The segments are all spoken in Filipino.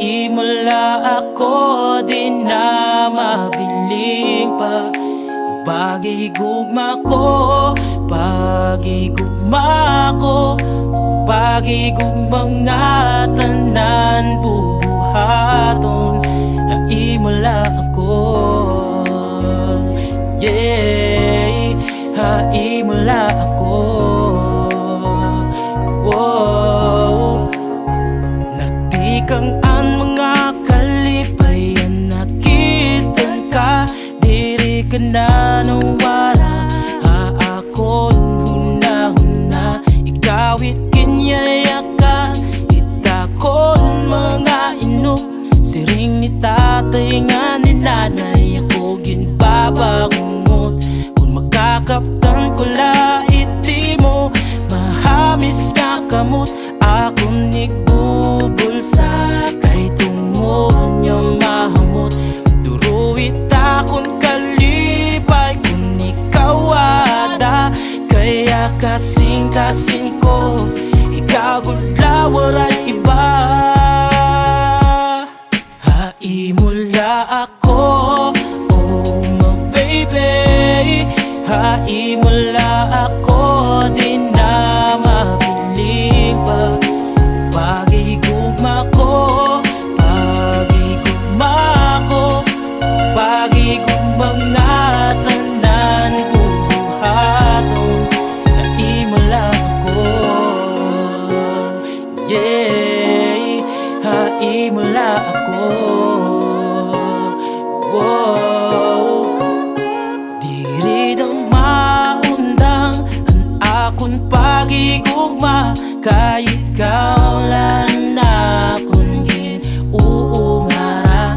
Haimula ako, di na mabiling pa. Pagigugma ko, pagigugma ko, pagigugmang nga tanan bubuhaton. Haimula ako, yeah, haimula ako. Wow, nagtikang an mga kalipayan, nakitan ka, diri ka na nawala. Haakon huna-huna, ikawit kinyayakan, itakon mga inok. Siring ni tatay nga ni nanay, ako ginbabangungot. Kung makakaptan ko laiti mo, mahamis nga kamot. Akong nigbubulsa, kay tungo niya mahamot. Duruit akong kalipay, kung ikaw ada. Kaya kasing-kasing ko, ikaw gudlawar ay iba. Haimula ako, oh my baby. Haimula ako, di na mabiling pa. Pagigugma ko, pagigugma ko, pagigugmang nga tanan bubuhaton. Haimula ako, yeah, haimula ako. Wow, diri daw maundang ang akong pagigugma, kay ikaw lang akong ginuungara.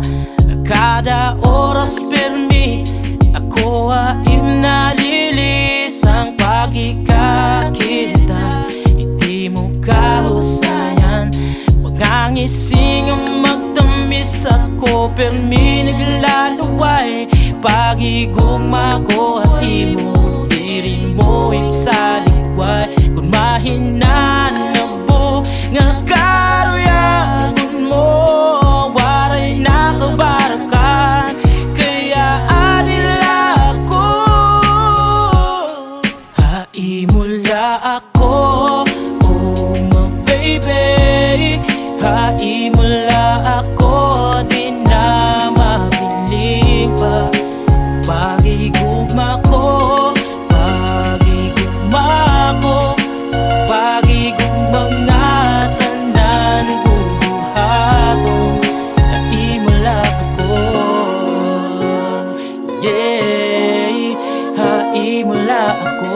Kada oras permi ako aim nalilis ang pagkikakita. Hindi mo kahusayan, magangising ang magtamis ako, permi naglalaway. Pagigugma ko at imo, diri mo insaliway. Kung mahinan na po nga karuyagon mo, waray nakabarakan, kaya adila ako. Haimula ako, oh my baby. Haimula ako, di na mabiling pa. Pagigugma ko, pagigugma ko, pagigugmang nga tanan bubuhaton. Haimula ako, yeah, haimula ako.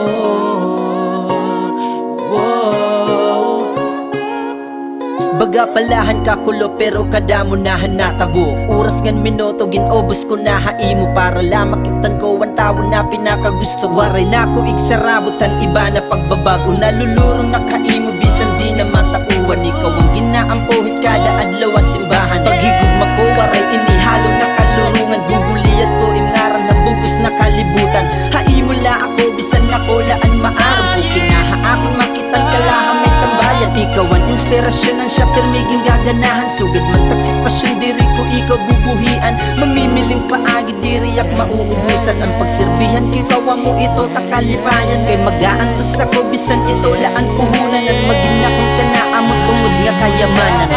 Wow, baga palahan kakulo pero kada mo nahan natabo. Oras ngan minuto ginobos ko na haimo, para lang makitan ko ang tawon na pinakagusto. Waray na ko iksarabutan iba na pagbabago, nalulurong na kaimo bisan di naman tauan. Ikaw ang ginaampuhit kada adlaw sa simbahan. Paghigugma ko waray inihalong na kalurungan, guguliyat ko imngarang nabugos na kalibutan. Haimula ako bisan nakolaan maarap ko, kinahaakon makitan kalahan may tambayan. Ikaw ang inspirasyon ang siya permiging gaganahan, sugad man tagsipasyon diri ko ikaw bubuhian. Mamimiling paagi diri yak mauubusan ang pagserbihan, kay kawa mo ito takalipayan. Kay magaantos ako bisan ito laan puhunan, at maging akong kanaamot tungod nga kayamanan.